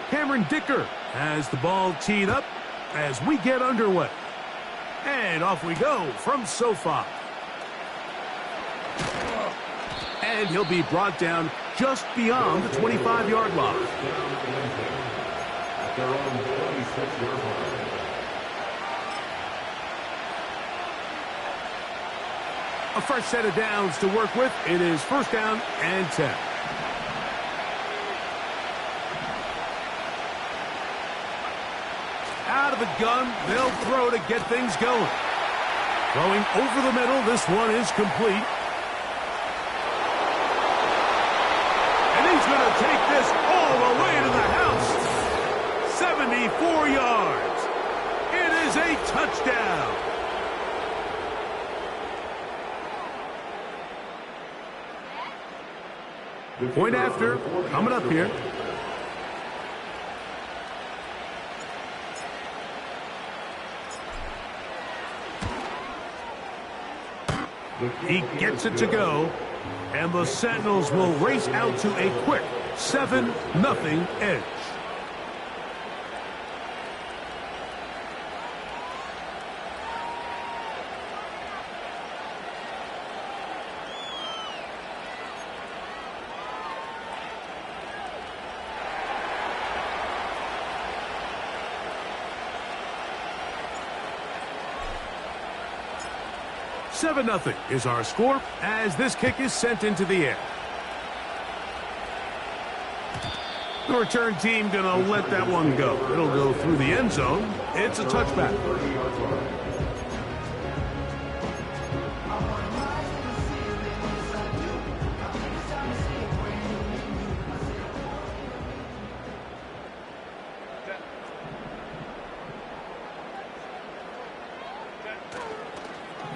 Cameron Dicker has the ball teed up as we get underway. And off we go from SoFi. And he'll be brought down just beyond the 25-yard line. A fresh set of downs to work with. It is first down and 10. Out of the gun, they'll throw to get things going. Throwing over the middle, this one is complete. And he's going to take this all the way to the house. 74 yards. It is a touchdown. Point after, coming up here. He gets it to go, and the Sentinels will race out to a quick 7-0 edge. Seven 7-0 is our score as this kick is sent into the air. The return team going to let that one go. It'll go through the end zone. It's a touchback.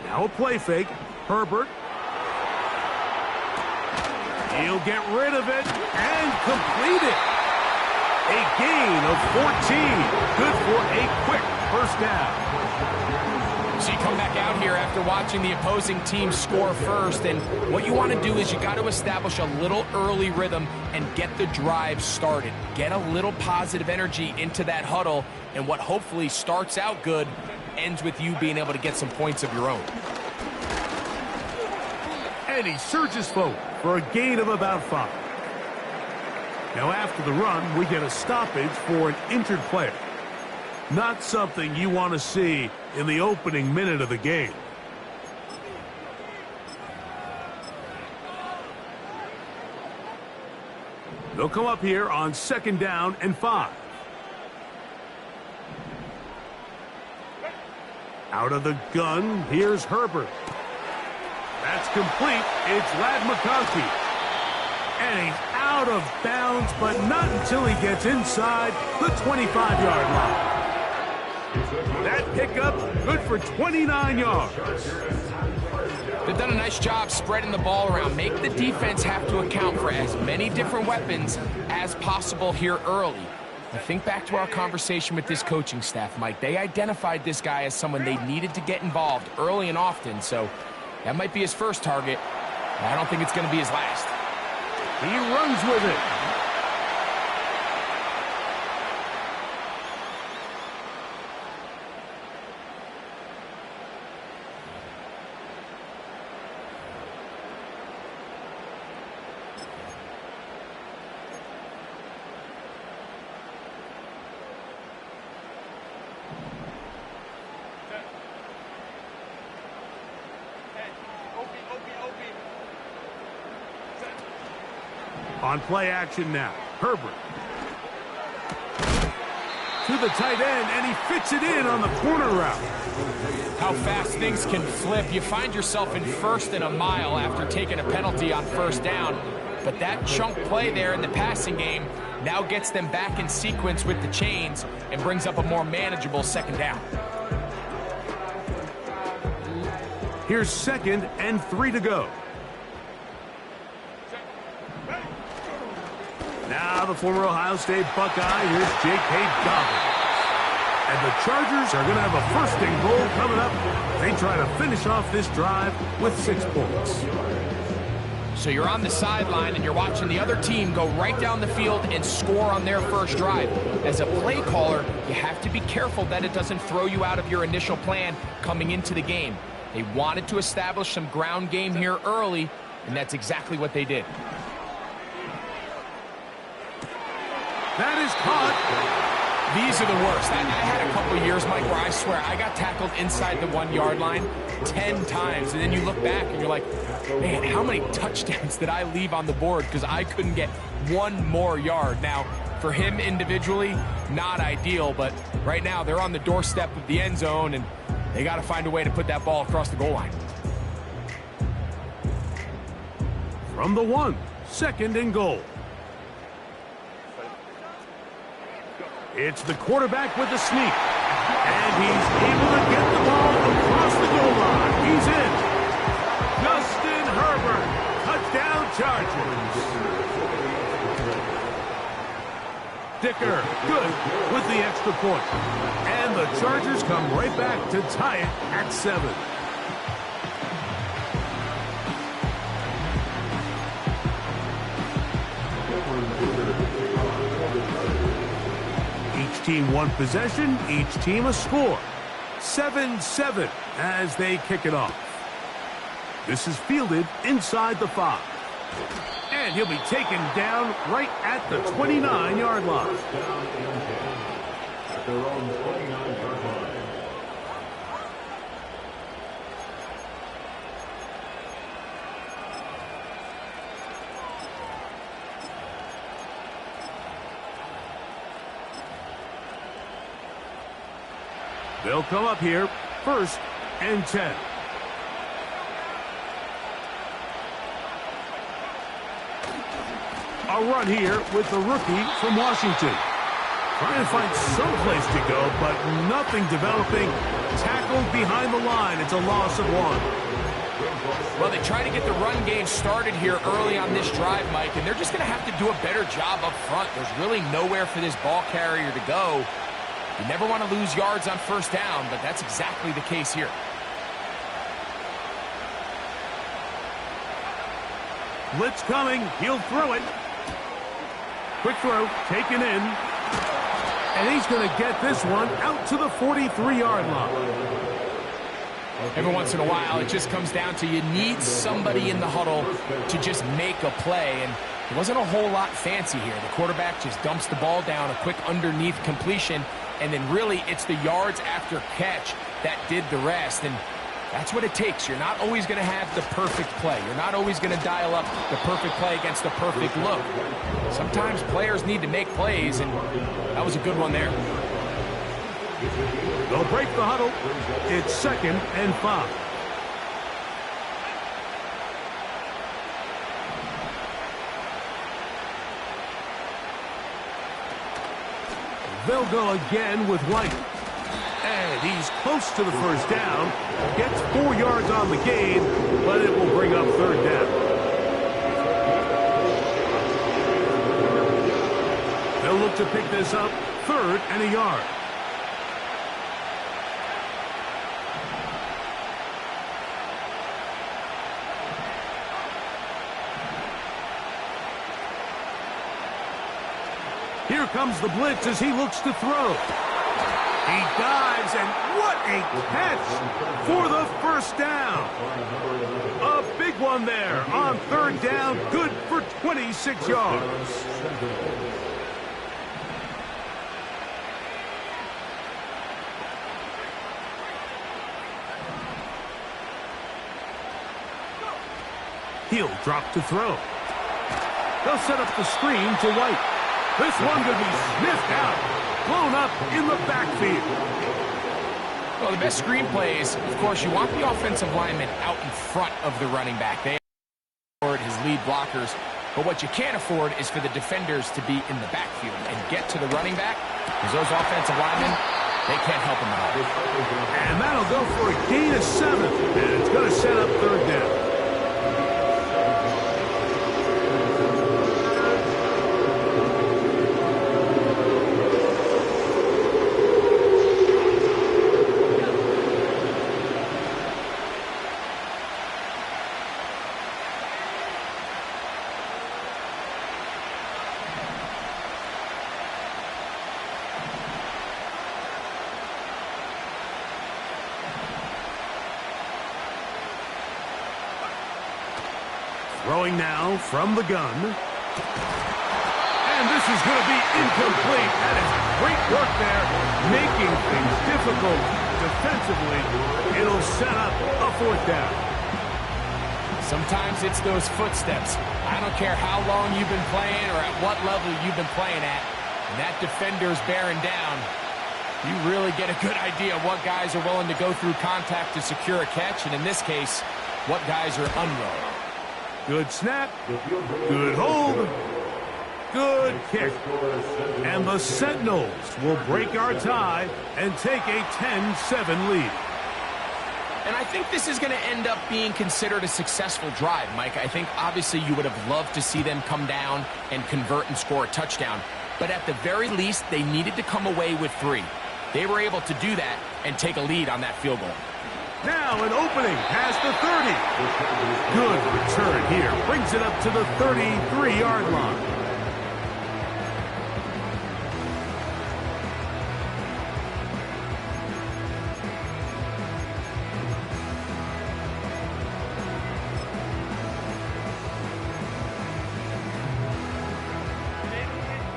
Now a play fake. Herbert. He'll get rid of it and complete it. A gain of 14. Good for a quick first down. So you come back out here after watching the opposing team score first, and what you want to do is you got to establish a little early rhythm and get the drive started. Get a little positive energy into that huddle, and what hopefully starts out good ends with you being able to get some points of your own. And he surges forward for a gain of about 5. Now after the run, we get a stoppage for an injured player. Not something you want to see in the opening minute of the game. They'll come up here on 2nd down and 5. Out of the gun, here's Herbert. That's complete. It's Lad McConkey. And he's out of bounds, but not until he gets inside the 25-yard line. That pickup, good for 29 yards. They've done a nice job spreading the ball around. Make the defense have to account for as many different weapons as possible here early. I think back to our conversation with this coaching staff, Mike. They identified this guy as someone they needed to get involved early and often, so that might be his first target. But I don't think it's going to be his last. He runs with it. On play action now, Herbert. To the tight end, and he fits it in on the corner route. How fast things can flip. You find yourself in 1st and a mile after taking a penalty on 1st down. But that chunk play there in the passing game now gets them back in sequence with the chains and brings up a more manageable 2nd down. Here's 2nd and 3 to go. Now the former Ohio State Buckeye, here's J.K. Dobbins. And the Chargers are going to have a 1st and goal coming up. They try to finish off this drive with 6 points. So you're on the sideline and you're watching the other team go right down the field and score on their first drive. As a play caller, you have to be careful that it doesn't throw you out of your initial plan coming into the game. They wanted to establish some ground game here early, and that's exactly what they did. That is caught. These are the worst. I had a couple years, Mike, where I swear I got tackled inside the 1-yard line 10 times, and then you look back and you're like, man, how many touchdowns did I leave on the board because I couldn't get one more yard? Now, for him individually, not ideal, but right now they're on the doorstep of the end zone, and they got to find a way to put that ball across the goal line. From the 1, 2nd and goal. It's the quarterback with the sneak. And he's able to get the ball across the goal line. He's in. Justin Herbert. Touchdown Chargers. Dicker, good with the extra point. And the Chargers come right back to tie it at 7. Each team one possession, each team a score. 7-7 as they kick it off. This is fielded inside the 5. And he'll be taken down right at the 29-yard line. They'll come up here, 1st and 10. A run here with the rookie from Washington. Trying to find some place to go, but nothing developing. Tackled behind the line. It's a loss of 1. Well, they try to get the run game started here early on this drive, Mike, and they're just going to have to do a better job up front. There's really nowhere for this ball carrier to go. You never want to lose yards on 1st down, but that's exactly the case here. Blitz coming. He'll throw it. Quick throw, taken in. And he's going to get this one out to the 43-yard line. Every once in a while, it just comes down to you need somebody in the huddle to just make a play, and it wasn't a whole lot fancy here. The quarterback just dumps the ball down, a quick underneath completion, and then really it's the yards after catch that did the rest, and that's what it takes. You're not always going to have the perfect play. You're not always going to dial up the perfect play against the perfect look. Sometimes players need to make plays, and that was a good one there. They'll break the huddle. It's 2nd and 5. They'll go again with White. And he's close to the 1st down. Gets 4 yards on the gain, but it will bring up 3rd down. They'll look to pick this up, 3rd and a yard. Here comes the blitz as he looks to throw. He dives, and what a catch for the 1st down. A big one there on 3rd down, good for 26 yards. He'll drop to throw. They'll set up the screen to White. This one could be sniffed out, blown up in the backfield. Well, the best screen plays, of course, you want the offensive lineman out in front of the running back. They afford his lead blockers, but what you can't afford is for the defenders to be in the backfield and get to the running back, because those offensive linemen, they can't help him at all. And that'll go for a gain of 7, and it's going to set up 3rd down. Throwing now from the gun. And this is going to be incomplete. That is great work there, making things difficult defensively. It'll set up a 4th down. Sometimes it's those footsteps. I don't care how long you've been playing or at what level you've been playing at. When that defender's bearing down, you really get a good idea of what guys are willing to go through contact to secure a catch, and in this case, what guys are unwilling. Good snap, good hold, good kick. And the Sentinels will break our tie and take a 10-7 lead. And I think this is going to end up being considered a successful drive, Mike. I think obviously you would have loved to see them come down and convert and score a touchdown. But at the very least, they needed to come away with 3. They were able to do that and take a lead on that field goal. Now an opening past the 30. Good return here. Brings it up to the 33-yard line.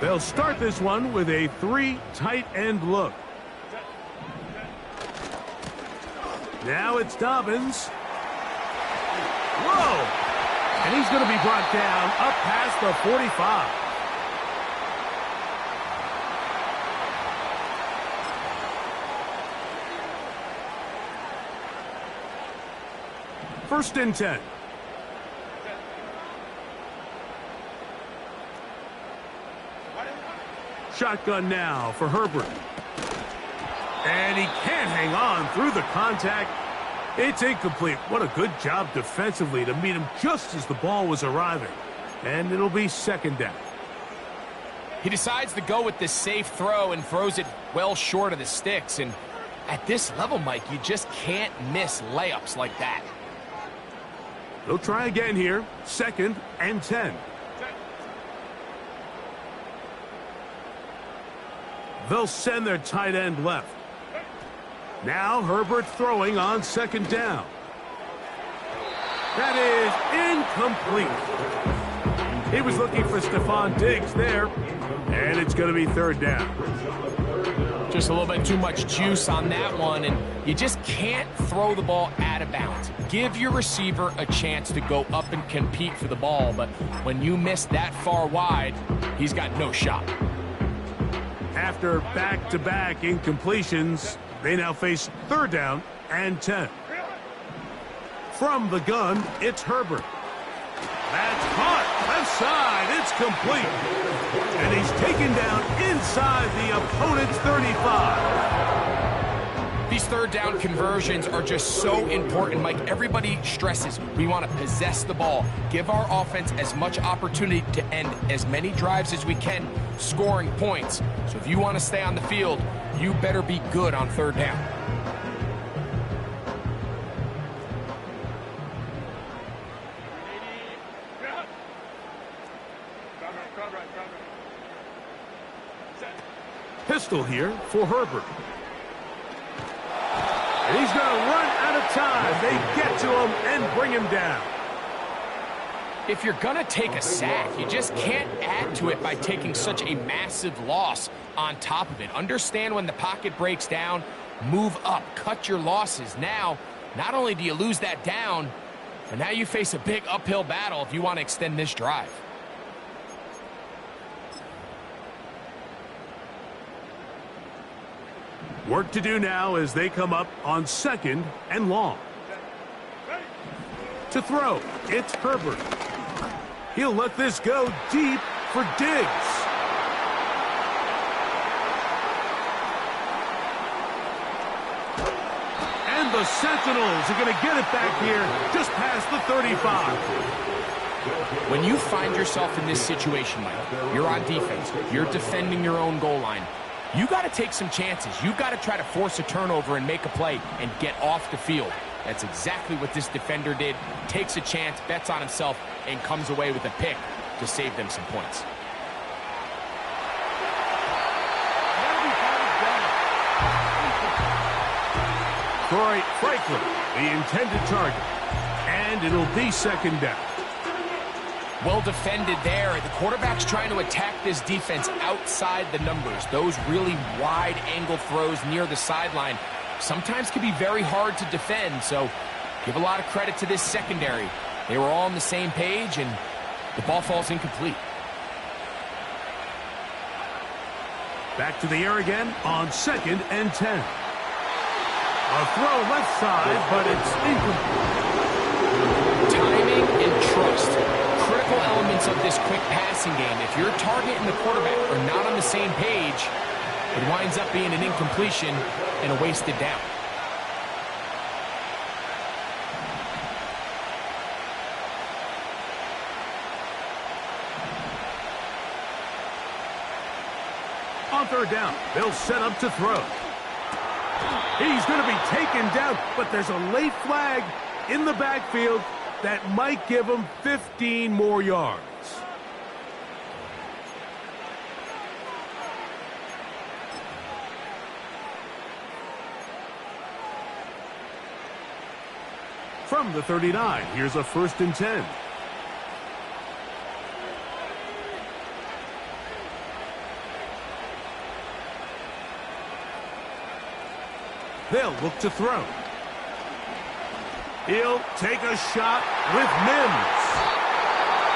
They'll start this one with a 3 tight end look. Now it's Dobbins. Whoa! And he's going to be brought down up past the 45. First and 10. Shotgun now for Herbert. And he can't hang on through the contact. It's incomplete. What a good job defensively to meet him just as the ball was arriving. And it'll be 2nd down. He decides to go with this safe throw and throws it well short of the sticks. And at this level, Mike, you just can't miss layups like that. They'll try again here. 2nd and 10. They'll send their tight end left. Now Herbert throwing on 2nd down. That is incomplete. He was looking for Stephon Diggs there, and it's going to be 3rd down. Just a little bit too much juice on that one, and you just can't throw the ball out of bounds. Give your receiver a chance to go up and compete for the ball, but when you miss that far wide, he's got no shot. After back-to-back incompletions, they now face 3rd down and 10. From the gun, it's Herbert. That's caught. Left side. It's complete. And he's taken down inside the opponent's 35. These 3rd down conversions are just so important, Mike. Everybody stresses we want to possess the ball, give our offense as much opportunity to end as many drives as we can, scoring points. So if you want to stay on the field, you better be good on 3rd down. Pistol here for Herbert. And he's going to run out of time. They get to him and bring him down. If you're going to take a sack, you just can't add to it by taking such a massive loss on top of it. Understand when the pocket breaks down, move up, cut your losses. Now, not only do you lose that down, but now you face a big uphill battle if you want to extend this drive. Work to do now as they come up on 2nd and long. To throw, it's Herbert. He'll let this go deep for Diggs. And the Sentinels are going to get it back here just past the 35. When you find yourself in this situation, Mike, you're on defense, you're defending your own goal line, you got to take some chances. You got to try to force a turnover and make a play and get off the field. That's exactly what this defender did. Takes a chance, bets on himself, and comes away with a pick to save them some points. Corey Franklin, the intended target. And it'll be 2nd down. Well defended there. The quarterback's trying to attack this defense outside the numbers. Those really wide angle throws near the sideline sometimes can be very hard to defend, so give a lot of credit to this secondary. They were all on the same page, and the ball falls incomplete. Back to the air again on 2nd and 10. A throw left side, but it's incomplete. Timing and trust. Critical elements of this quick passing game. If your target and the quarterback are not on the same page, it winds up being an incompletion and a wasted down. On 3rd down, they'll set up to throw. He's going to be taken down, but there's a late flag in the backfield that might give him 15 more yards. From the 39, here's a 1st and 10. They'll look to throw. He'll take a shot with Mims.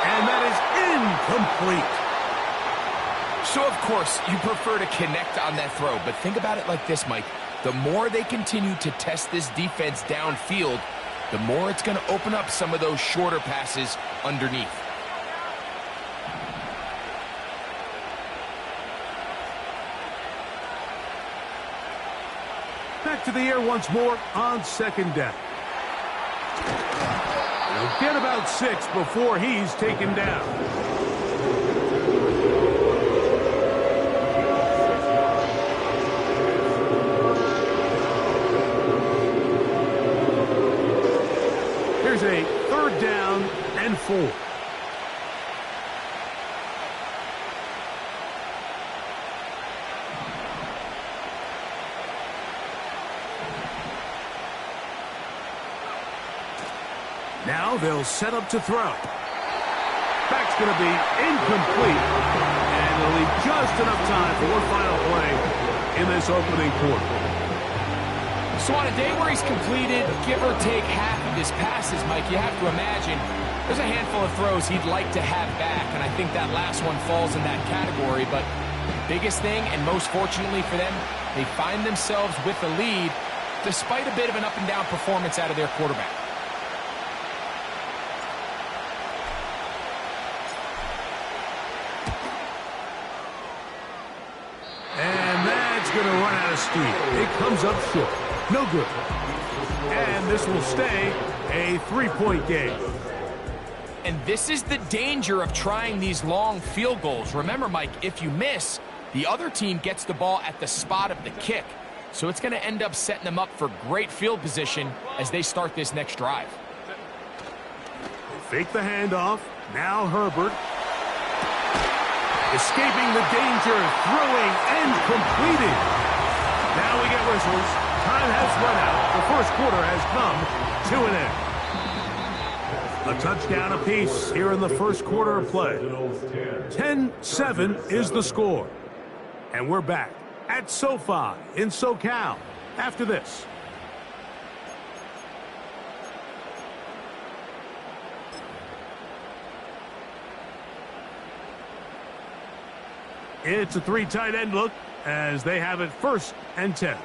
And that is incomplete. So, of course, you prefer to connect on that throw, but think about it like this, Mike. The more they continue to test this defense downfield, the more it's going to open up some of those shorter passes underneath. Back to the air once more on 2nd down. He'll get about 6 before he's taken down. Here's a 3rd down and 4. Now they'll set up to throw. Back's going to be incomplete. And they'll leave just enough time for one final play in this opening quarter. So on a day where he's completed, give or take half of his passes, Mike, you have to imagine there's a handful of throws he'd like to have back, and I think that last one falls in that category. But biggest thing, and most fortunately for them, they find themselves with the lead despite a bit of an up-and-down performance out of their quarterback. Going to run out of steam. It comes up short. No good. And this will stay a 3-point game. And this is the danger of trying these long field goals. Remember, Mike, if you miss, the other team gets the ball at the spot of the kick. So it's going to end up setting them up for great field position as they start this next drive. Fake the handoff. Now Herbert. Escaping the danger, throwing, and completing. Now we get whistles. Time has run out. The first quarter has come to an end. A touchdown apiece here in the first quarter of play. 10-7 is the score. And we're back at SoFi in SoCal after this. It's a 3 tight end look as they have it 1st and 10.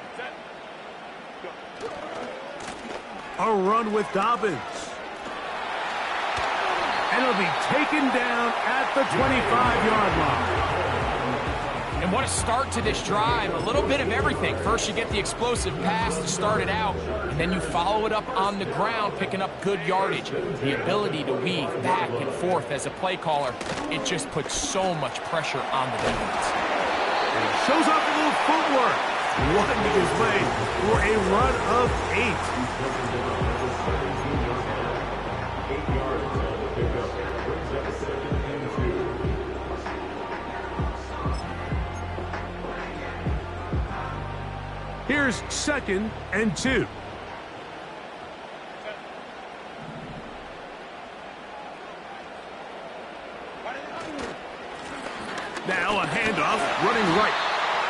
A run with Dobbins. And it'll be taken down at the 25-yard line. And what a start to this drive. A little bit of everything. First, you get the explosive pass to start it out, and then you follow it up on the ground, picking up good yardage. The ability to weave back and forth as a play caller, it just puts so much pressure on the defense. And he shows off a little footwork, winding his way for a run of 8. Here's 2nd and 2. running right.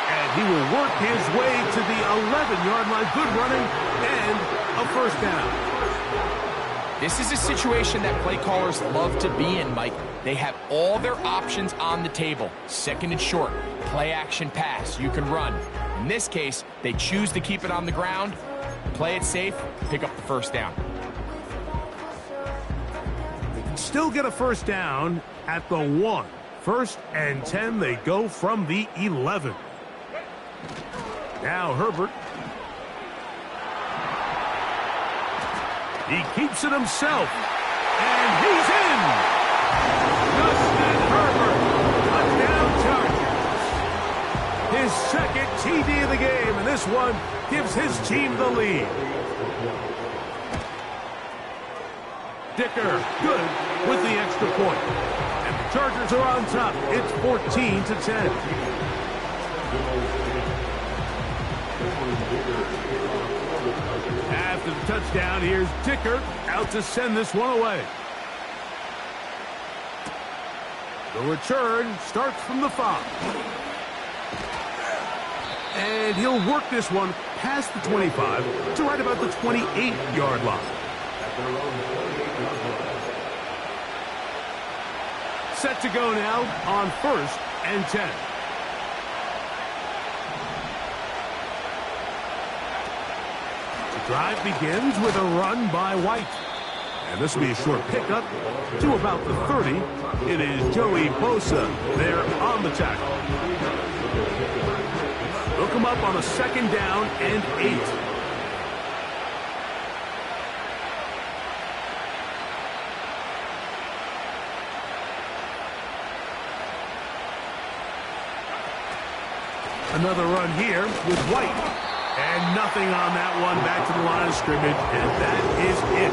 And he will work his way to the 11-yard line. Good running and a first down. This is a situation that play callers love to be in, Mike. They have all their options on the table. Second and short, play action pass, you can run. In this case, they choose to keep it on the ground, play it safe, pick up the first down. They can still get a first down at the 1. 1st and 10, they go from the 11. Now Herbert. He keeps it himself, and he's in. Justin Herbert, touchdown Chargers. His second TD of the game, and this one gives his team the lead. Dicker, good with the extra point. And the Chargers are on top. It's 14-10. After the touchdown, here's Dicker out to send this one away. The return starts from the 5. And he'll work this one past the 25 to right about the 28-yard line. Set to go now on 1st and 10. Drive begins with a run by White. And this will be a short pickup to about the 30. It is Joey Bosa there on the tackle. Look him up on a 2nd down and 8. Another run here with White. And nothing on that one. Back to the line of scrimmage, and that is it.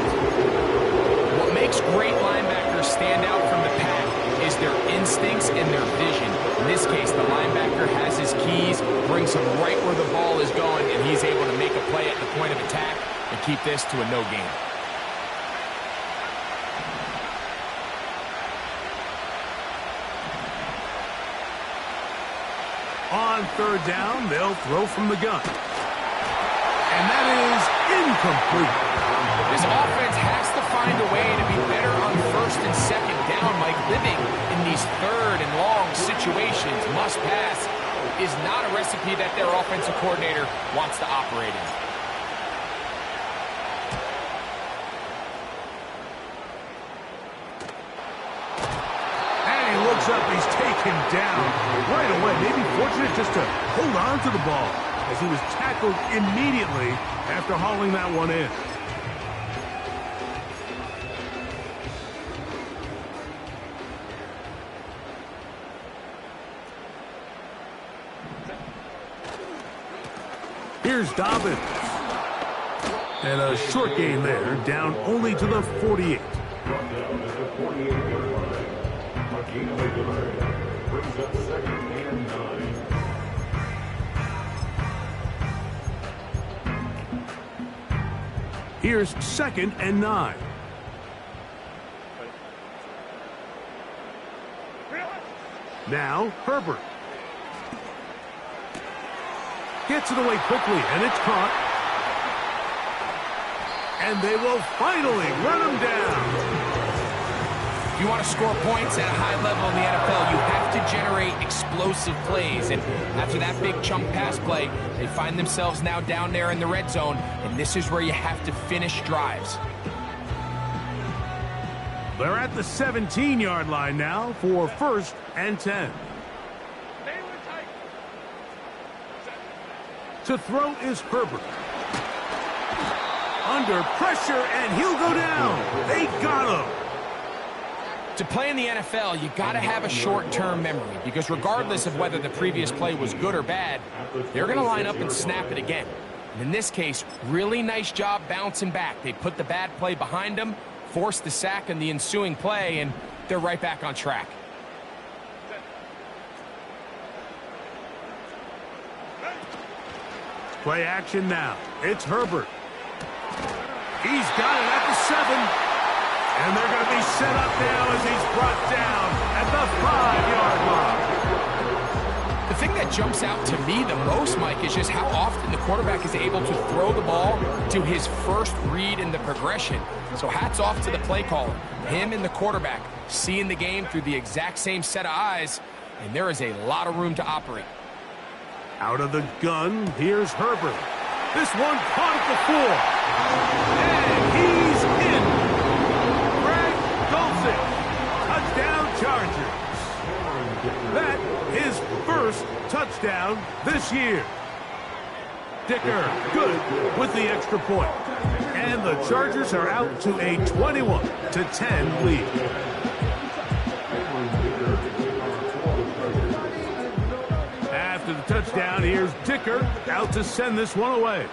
What makes great linebackers stand out from the pack is their instincts and their vision. In this case, the linebacker has his keys, brings him right where the ball is going, and he's able to make a play at the point of attack and keep this to a no gain. On 3rd down, they'll throw from the gun. And that is incomplete. This offense has to find a way to be better on 1st and 2nd down. Like living in these 3rd and long situations, must pass, is not a recipe that their offensive coordinator wants to operate in. And he looks up, he's taken down right away. Maybe fortunate just to hold on to the ball, as he was tackled immediately after hauling that one in. Here's Dobbins. And a short gain there, down only to the 48. Here's 2nd and 9. Now Herbert. Gets it away quickly, and it's caught. And they will finally run him down. If you want to score points at a high level in the NFL, you have to generate explosive plays. And after that big chunk pass play, they find themselves now down there in the red zone, and this is where you have to finish drives. They're at the 17-yard line now for 1st and 10. To throw is Herbert. Under pressure, and he'll go down. They got him. To play in the NFL, you got to have a short-term memory, because regardless of whether the previous play was good or bad, they're going to line up and snap it again. And in this case, really nice job bouncing back. They put the bad play behind them, forced the sack in the ensuing play, and they're right back on track. Play action now. It's Herbert. He's got it at the 7. And they're going to be set up now as he's brought down at the 5-yard line. thing that jumps out to me the most, Mike, is just how often the quarterback is able to throw the ball to his first read in the progression. So hats off to the play caller. Him and the quarterback seeing the game through the exact same set of eyes, and there is a lot of room to operate. Out of the gun, here's Herbert. This one caught at the 4. And he's in. Greg Dulcich. Touchdown Chargers. That his first touchdown this year. Dicker good with the extra point. And the Chargers are out to a 21-10 lead. After the touchdown, here's Dicker out to send this one away.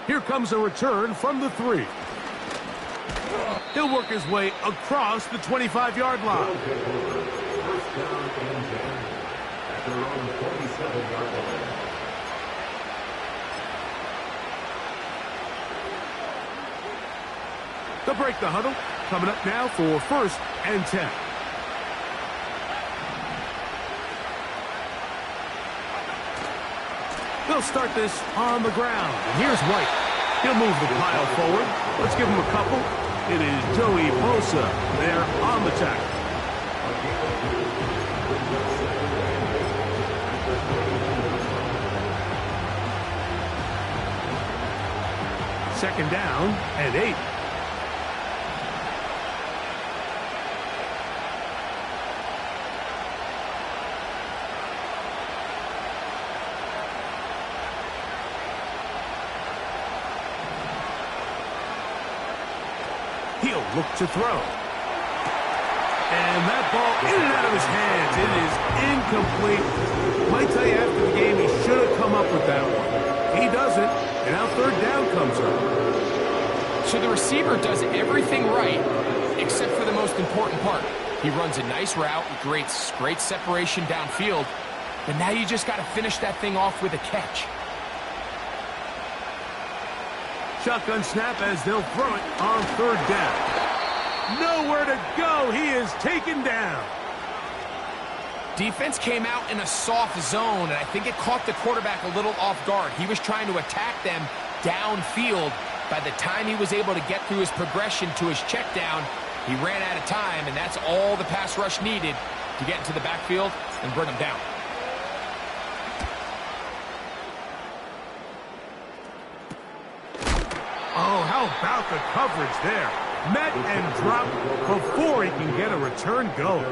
Here comes a return from the 3. He'll work his way across the 25-yard line. They'll break the huddle. Coming up now for 1st and 10. They'll start this on the ground. And here's White. He'll move the pile forward. Let's give him a couple. It is Joey Bosa there on the tackle. Second down and 8. He'll look to throw. And that ball in and out of his hands. It is incomplete. Might tell you after the game he should have come up with that one. He doesn't, and now 3rd down comes up. So the receiver does everything right, except for the most important part. He runs a nice route, creates great separation downfield, but now you just got to finish that thing off with a catch. Shotgun snap as they'll throw it on 3rd down. Nowhere to go. He is taken down. Defense came out in a soft zone, and I think it caught the quarterback a little off guard. He was trying to attack them downfield. By the time he was able to get through his progression to his check down, he ran out of time, and that's all the pass rush needed to get into the backfield and bring him down. Oh, how about the coverage there? Met and dropped before he can get a return going.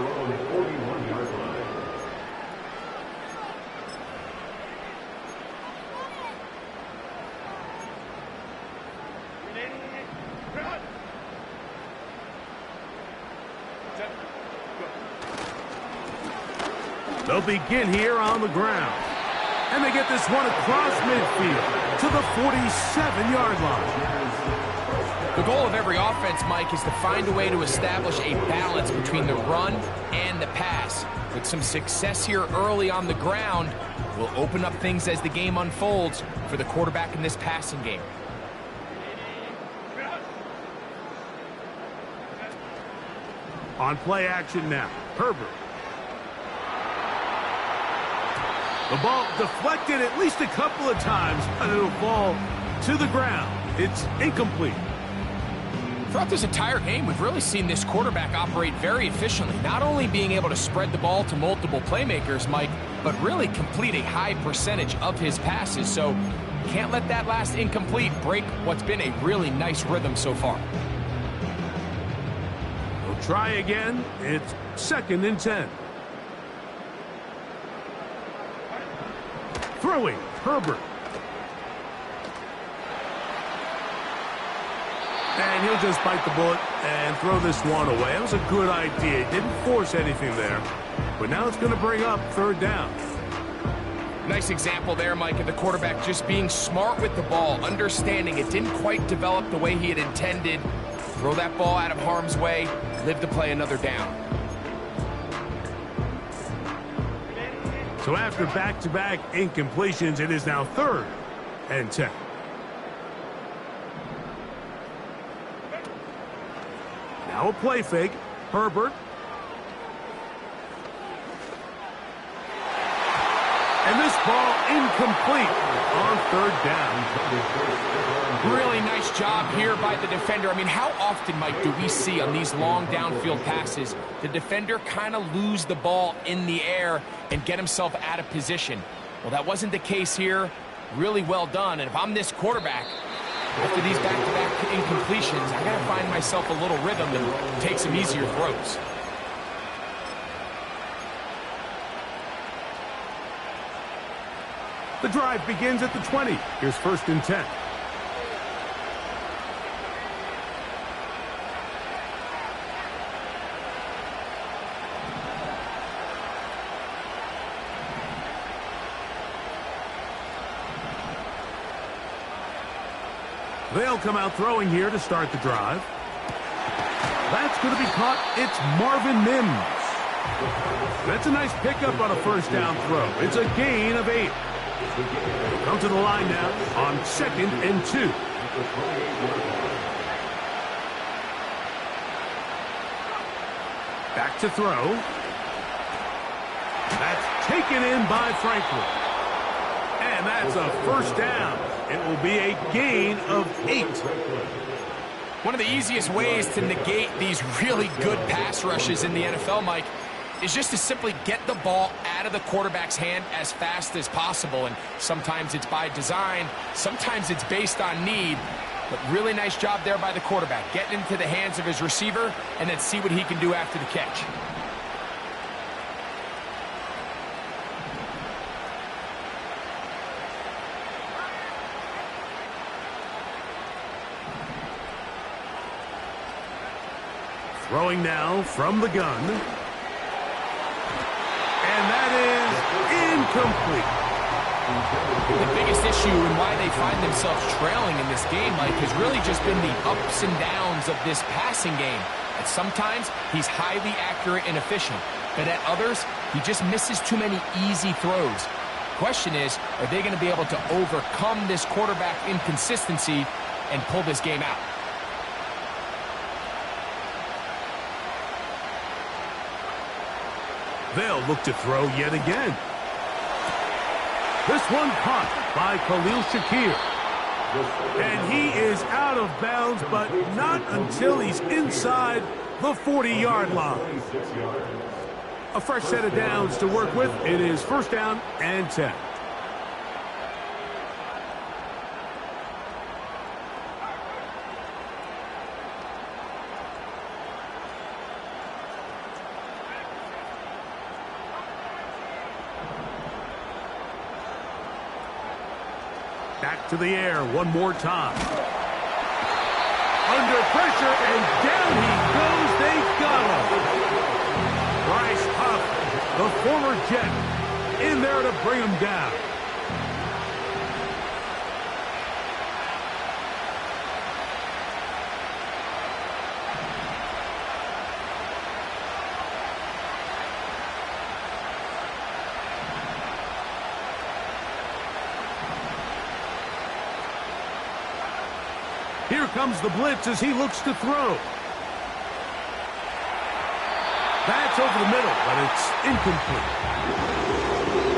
They'll begin here on the ground. And they get this one across midfield to the 47-yard line. The goal of every offense, Mike, is to find a way to establish a balance between the run and the pass. With some success here early on the ground, will open up things as the game unfolds for the quarterback in this passing game. On play action now, Herbert. The ball deflected at least a couple of times, but it'll fall to the ground. It's incomplete. Throughout this entire game, we've really seen this quarterback operate very efficiently, not only being able to spread the ball to multiple playmakers, Mike, but really complete a high percentage of his passes. So can't let that last incomplete break what's been a really nice rhythm so far. We'll try again. It's 2nd and 10. Throwing, Herbert. And he'll just bite the bullet and throw this one away. It was a good idea. He didn't force anything there. But now it's going to bring up 3rd down. Nice example there, Mike, of the quarterback just being smart with the ball, understanding it didn't quite develop the way he had intended. Throw that ball out of harm's way, live to play another down. So after back-to-back incompletions, it is now 3rd and 10. Now a play fake. Herbert. ball incomplete on third down. Really nice job here by the defender. I mean, how often, Mike, do we see on these long downfield passes the defender kind of lose the ball in the air and get himself out of position? Well, that wasn't the case here. Really well done. And if I'm this quarterback, after these back-to-back incompletions, I got to find myself a little rhythm and take some easier throws. The drive begins at the 20. Here's 1st and 10. They'll come out throwing here to start the drive. That's going to be caught. It's Marvin Mims. That's a nice pickup on a 1st down throw. It's a gain of 8. Come to the line now on 2nd and 2. Back to throw. That's taken in by Franklin. And that's a 1st down. It will be a gain of 8. One of the easiest ways to negate these really good pass rushes in the NFL, Mike, is just to simply get the ball out of the quarterback's hand as fast as possible. And sometimes it's by design, sometimes it's based on need. But really nice job there by the quarterback, getting into the hands of his receiver and then see what he can do after the catch. Throwing now from the gun. And that is incomplete. The biggest issue and why they find themselves trailing in this game, Mike, has really just been the ups and downs of this passing game. At sometimes, he's highly accurate and efficient. But at others, he just misses too many easy throws. Question is, are they going to be able to overcome this quarterback inconsistency and pull this game out? They'll look to throw yet again. This one caught by Khalil Shakir. And he is out of bounds, but not until he's inside the 40-yard line. A fresh set of downs to work with. It is 1st down and 10. Back to the air one more time. Under pressure, and down he goes. They got him. Bryce Huff, the former Jet, in there to bring him down. Here comes the blitz as he looks to throw. That's over the middle, but it's incomplete.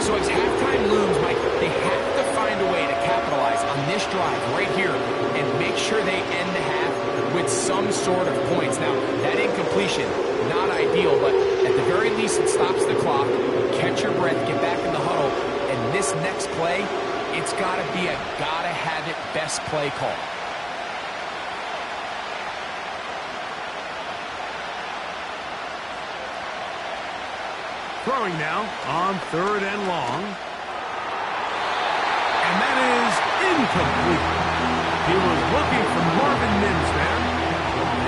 So as halftime looms, Mike, they have to find a way to capitalize on this drive right here and make sure they end the half with some sort of points. Now, that incompletion, not ideal, but at the very least it stops the clock. Catch your breath, get back in the huddle, and this next play, it's got to be a gotta-have-it best play call. Throwing now on 3rd and long. And that is incomplete. He was looking for Marvin Mims there.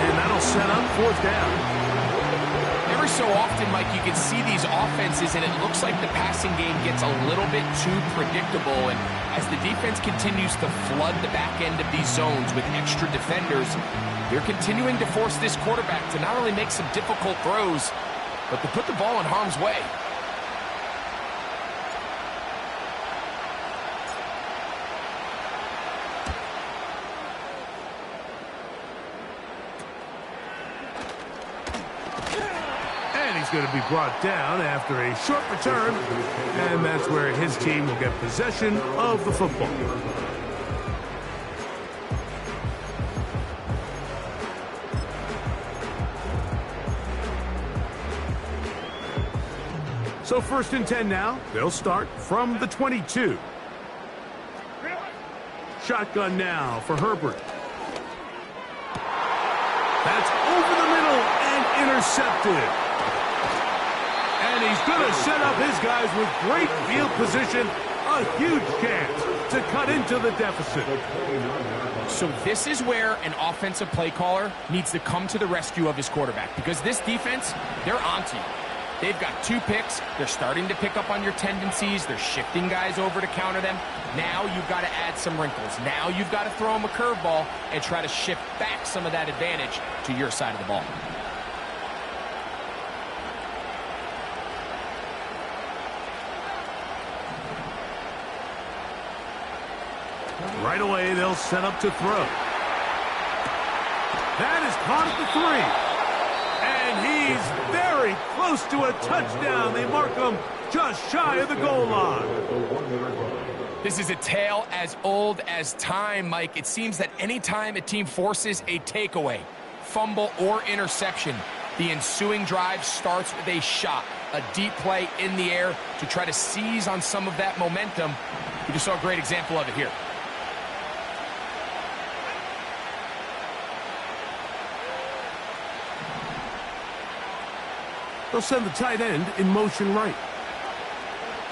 And that'll set up 4th down. Every so often, Mike, you can see these offenses, and it looks like the passing game gets a little bit too predictable. And as the defense continues to flood the back end of these zones with extra defenders, they're continuing to force this quarterback to not only make some difficult throws, but to put the ball in harm's way. And he's going to be brought down after a short return, and that's where his team will get possession of the football. So 1st and 10 now. They'll start from the 22. Shotgun now for Herbert. That's over the middle and intercepted. And he's going to set up his guys with great field position. A huge chance to cut into the deficit. So this is where an offensive play caller needs to come to the rescue of his quarterback, because this defense, they're onto you. They've got 2 picks. They're starting to pick up on your tendencies. They're shifting guys over to counter them. Now you've got to add some wrinkles. Now you've got to throw them a curveball and try to shift back some of that advantage to your side of the ball. Right away, they'll set up to throw. That is caught at the 3. And he's very close to a touchdown. They mark him just shy of the goal line. This is a tale as old as time, Mike. It seems that anytime a team forces a takeaway, fumble, or interception, the ensuing drive starts with a shot, a deep play in the air to try to seize on some of that momentum. We just saw a great example of it here. They'll send the tight end in motion right.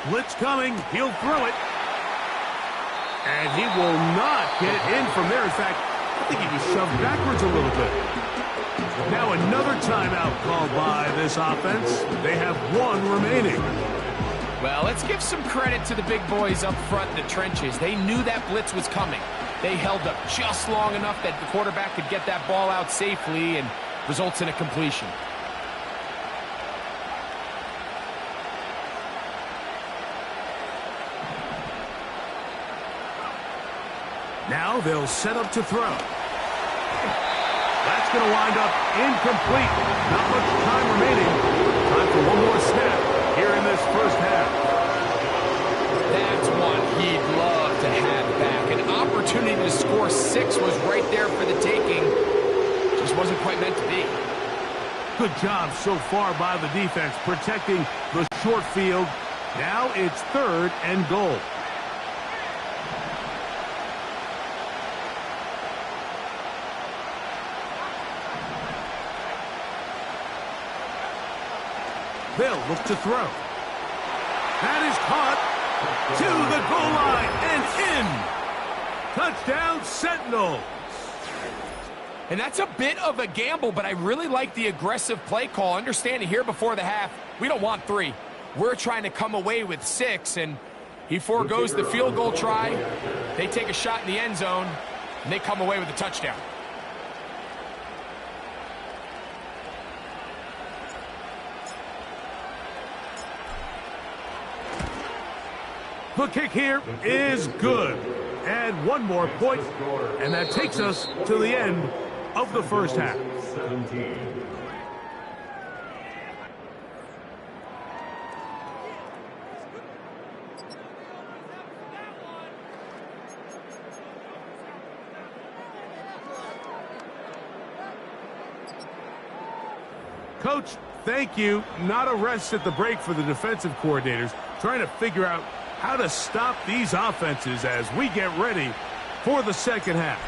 Blitz coming. He'll throw it. And he will not get in from there. In fact, I think he was shoved backwards a little bit. Now another timeout called by this offense. They have 1 remaining. Well, let's give some credit to the big boys up front in the trenches. They knew that blitz was coming. They held up just long enough that the quarterback could get that ball out safely, and results in a completion. Now they'll set up to throw. That's going to wind up incomplete. Not much time remaining. Time for 1 more snap here in this first half. That's one he'd love to have back. An opportunity to score 6 was right there for the taking. Just wasn't quite meant to be. Good job so far by the defense protecting the short field. Now it's 3rd and goal. They'll look to throw. That is caught to the goal line and in. Touchdown, Sentinels. And that's a bit of a gamble, but I really like the aggressive play call. Understanding here before the half, we don't want 3. We're trying to come away with 6, and he forgoes the field goal try. They take a shot in the end zone, and they come away with a touchdown. The kick here is good. And 1 more point, and that takes us to the end of the first half. Coach, thank you. Not a rest at the break for the defensive coordinators, trying to figure out how to stop these offenses as we get ready for the second half.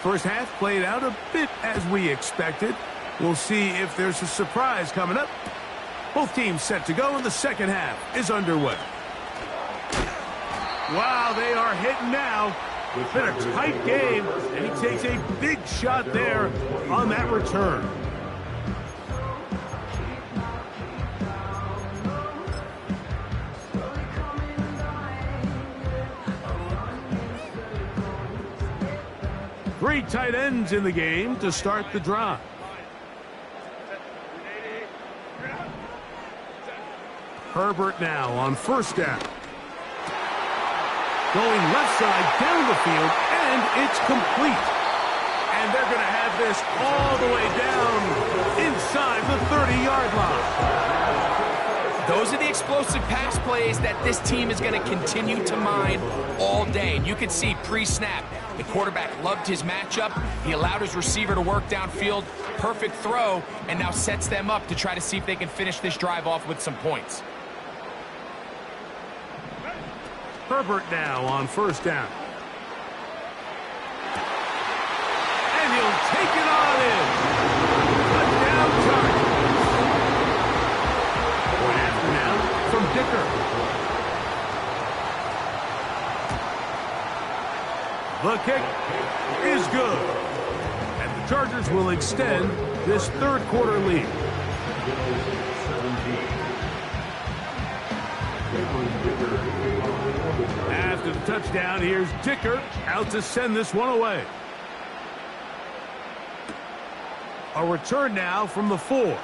First half played out a bit as we expected. We'll see if there's a surprise coming up. Both teams set to go, and the second half is underway. Wow, they are hitting now. It's been a tight game, and he takes a big shot there on that return. Three tight ends in the game to start the drive. Herbert now on first down. Going left side down the field, and it's complete. And they're going to have this all the way down inside the 30-yard line. Those are the explosive pass plays that this team is going to continue to mine all day. And you can see pre-snap, the quarterback loved his matchup. He allowed his receiver to work downfield. Perfect throw, and now sets them up to try to see if they can finish this drive off with some points. Herbert now on first down. And he'll take it on in. A down target. Point after now from Dicker. The kick is good. And the Chargers will extend this third quarter lead. After the touchdown, here's Dicker out to send this one away. A return now from the 4.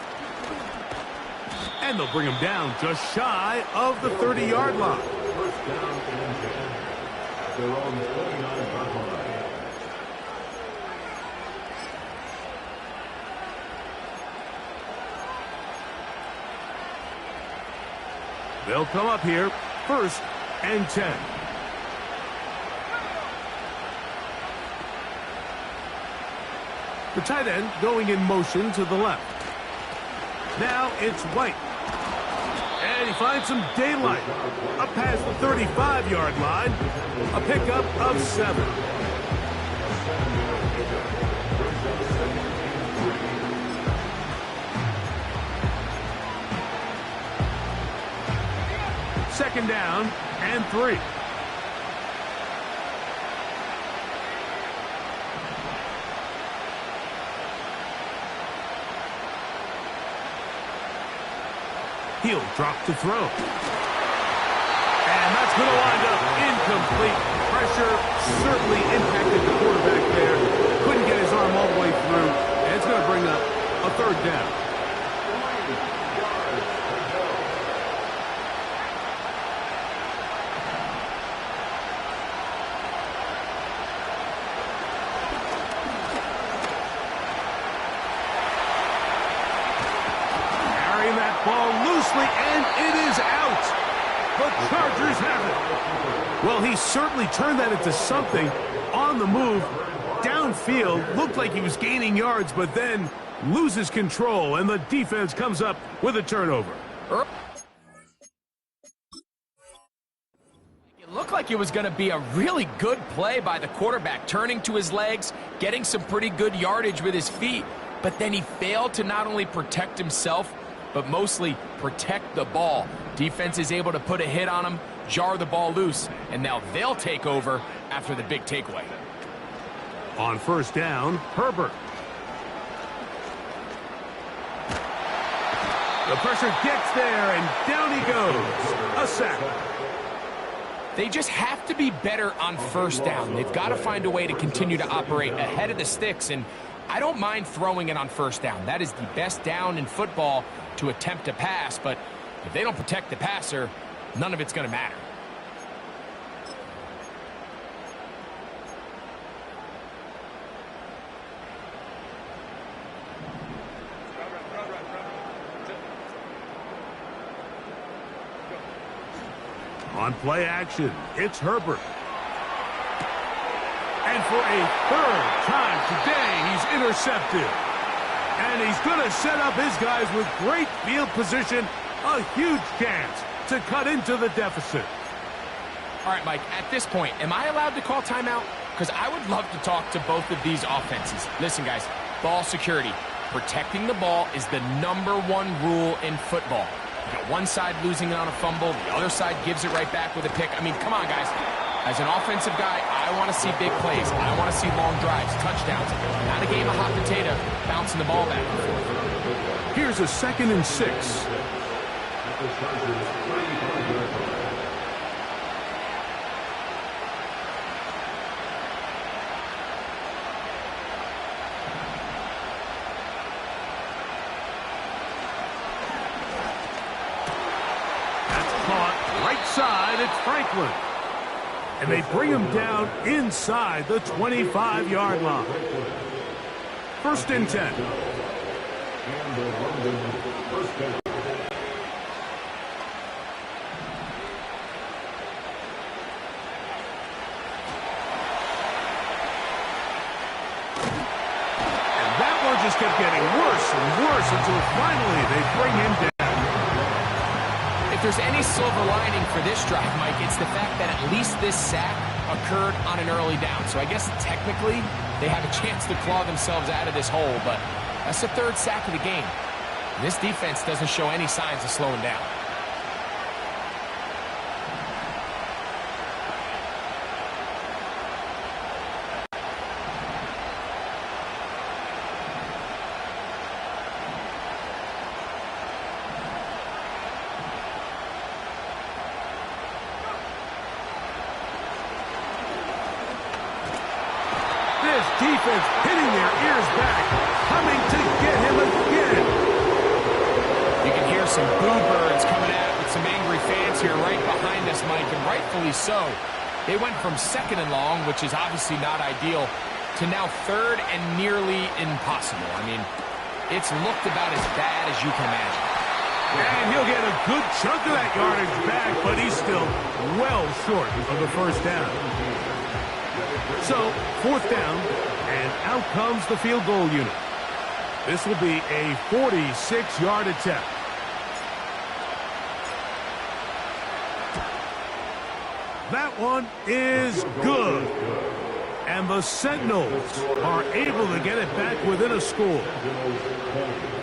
And they'll bring him down just shy of the 30-yard line. They'll come up here, 1st and 10. The tight end going in motion to the left. Now it's White. And he finds some daylight. Up past the 35-yard line. A pickup of 7. Second down and 3. He'll drop to throw. And that's going to wind up incomplete. Pressure certainly impacted the quarterback there. Couldn't get his arm all the way through. And it's going to bring up a 3rd down. And it is out. The Chargers have it. Well, he certainly turned that into something on the move. Downfield, looked like he was gaining yards, but then loses control, and the defense comes up with a turnover. It looked like it was going to be a really good play by the quarterback, turning to his legs, getting some pretty good yardage with his feet, but then he failed to not only protect himself, but mostly protect the ball. Defense is able to put a hit on him, jar the ball loose, and now they'll take over after the big takeaway. On first down, Herbert. The pressure gets there, and down he goes. A sack. They just have to be better on first down. They've got to find a way to continue to operate ahead of the sticks, and I don't mind throwing it on first down. That is the best down in football to attempt to pass, but if they don't protect the passer, none of it's going to matter. On play action, it's Herbert. And for a 3rd time today, he's intercepted. And he's going to set up his guys with great field position. A huge chance to cut into the deficit. All right, Mike, at this point, am I allowed to call timeout? Because I would love to talk to both of these offenses. Listen, guys, ball security. Protecting the ball is the #1 rule in football. You got one side losing it on a fumble, the other side gives it right back with a pick. I mean, come on, guys. As an offensive guy, I want to see big plays. I want to see long drives, touchdowns. Not a game of hot potato, bouncing the ball back and forth. Here's a 2nd and 6. That's caught right side. It's Franklin. And they bring him down inside the 25-yard line. First and 10. Just kept getting worse and worse until finally they bring him down. If there's any silver lining for this drive, Mike, it's the fact that at least this sack occurred on an early down. So I guess technically they have a chance to claw themselves out of this hole, but that's the third sack of the game. And this defense doesn't show any signs of slowing down. Defense hitting their ears back, coming to get him again. You can hear some boo birds coming out with some angry fans here right behind us, Mike, and rightfully so. They went from second and long, which is obviously not ideal, to now third and nearly impossible. I mean, it's looked about as bad as you can imagine. And he'll get a good chunk of that yardage back, but he's still well short of the first down. So, fourth down, and out comes the field goal unit. This will be a 46-yard attempt. That one is good. And the Sentinels are able to get it back within a score.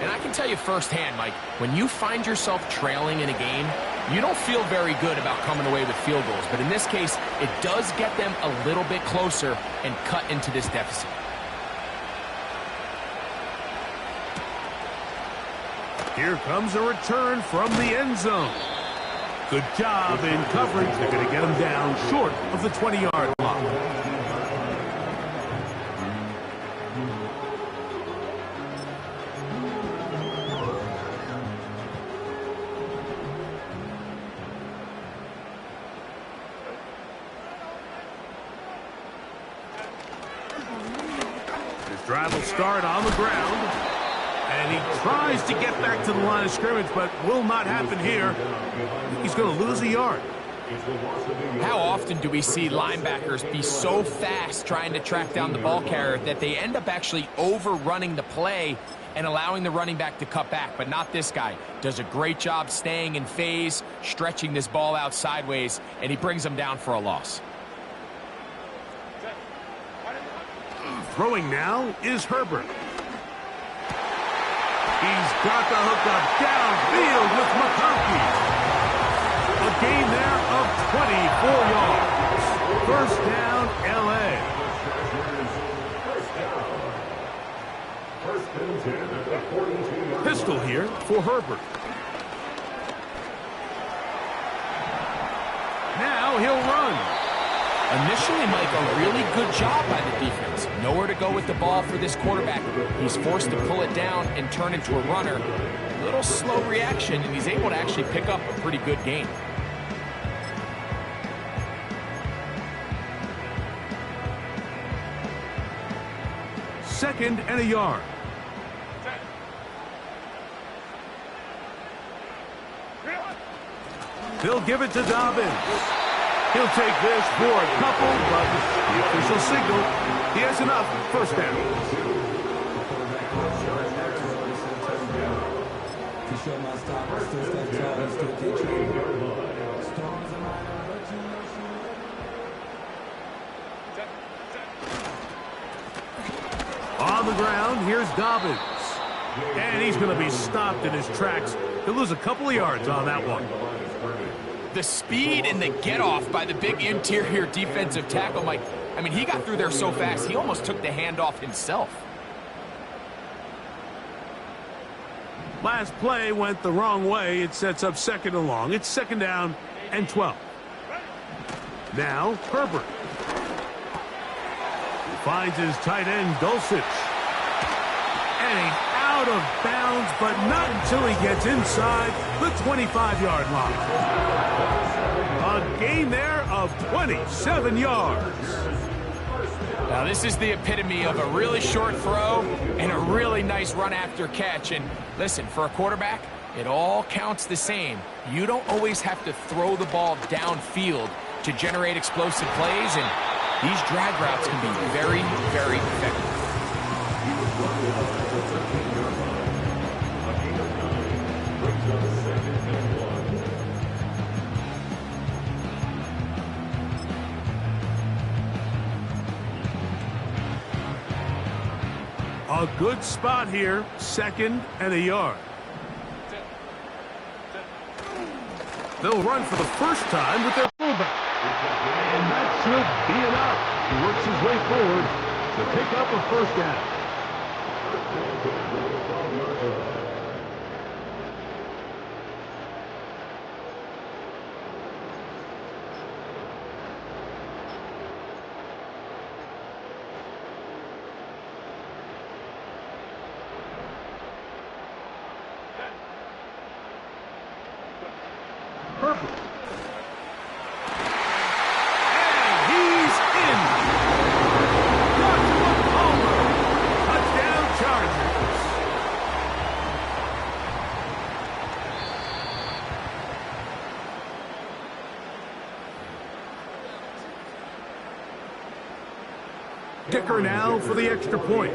And I can tell you firsthand, Mike, when you find yourself trailing in a game, you don't feel very good about coming away with field goals. But in this case, it does get them a little bit closer and cut into this deficit. Here comes a return from the end zone. Good job in coverage. They're going to get him down short of the 20-yard line. Drive will start on the ground, and he tries to get back to the line of scrimmage, but will not happen here. He's going to lose a yard. How often do we see linebackers be so fast trying to track down the ball carrier that they end up actually overrunning the play and allowing the running back to cut back? But not this guy. Does a great job staying in phase, stretching this ball out sideways, and he brings them down for a loss. Throwing now is Herbert. He's got the hookup downfield with McConkey. A gain there of 24 yards. First down, L.A. Pistol here for Herbert. Now he'll run. Initially, Mike, a really good job by the defense. Nowhere to go with the ball for this quarterback. He's forced to pull it down and turn into a runner. A little slow reaction, and he's able to actually pick up a pretty good gain. Second and a yard. They'll give it to Dobbins. He'll take this for a couple, but the official signal, he has enough. First down. On the ground, here's Dobbins. And he's going to be stopped in his tracks. He'll lose a couple of yards on that one. The speed and the get-off by the big interior defensive tackle, Mike. I mean, he got through there so fast, he almost took the handoff himself. Last play went the wrong way. It sets up second and long. It's second down and 12. Now, Herbert. He finds his tight end, Dulcich. And he's out of bounds, but not until he gets inside the 25-yard line. A gain there of 27 yards. Now, this is the epitome of a really short throw and a really nice run after catch. And listen, for a quarterback, it all counts the same. You don't always have to throw the ball downfield to generate explosive plays, and these drag routes can be very, very effective. A good spot here, 2nd and a yard. They'll run for the first time with their fullback. And that should be enough. He works his way forward to pick up a first down. Perfect. And he's in. Joshua Palmer. Touchdown Chargers. Kicker now for the extra point.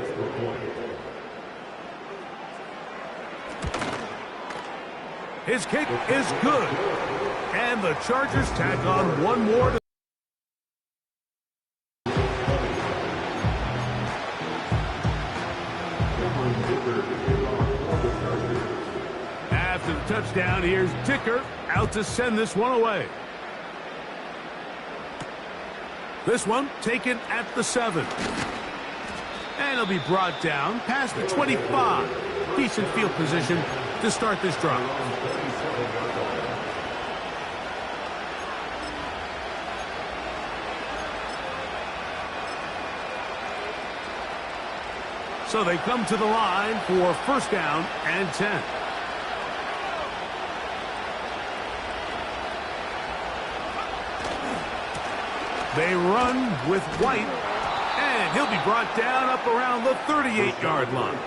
His kick is good. And the Chargers tack on one more. After the touchdown, here's Dicker out to send this one away. This one taken at the 7. And he'll be brought down past the 25. Decent field position to start this drive. So they come to the line for first down and 10. They run with White, and he'll be brought down up around the 38-yard line.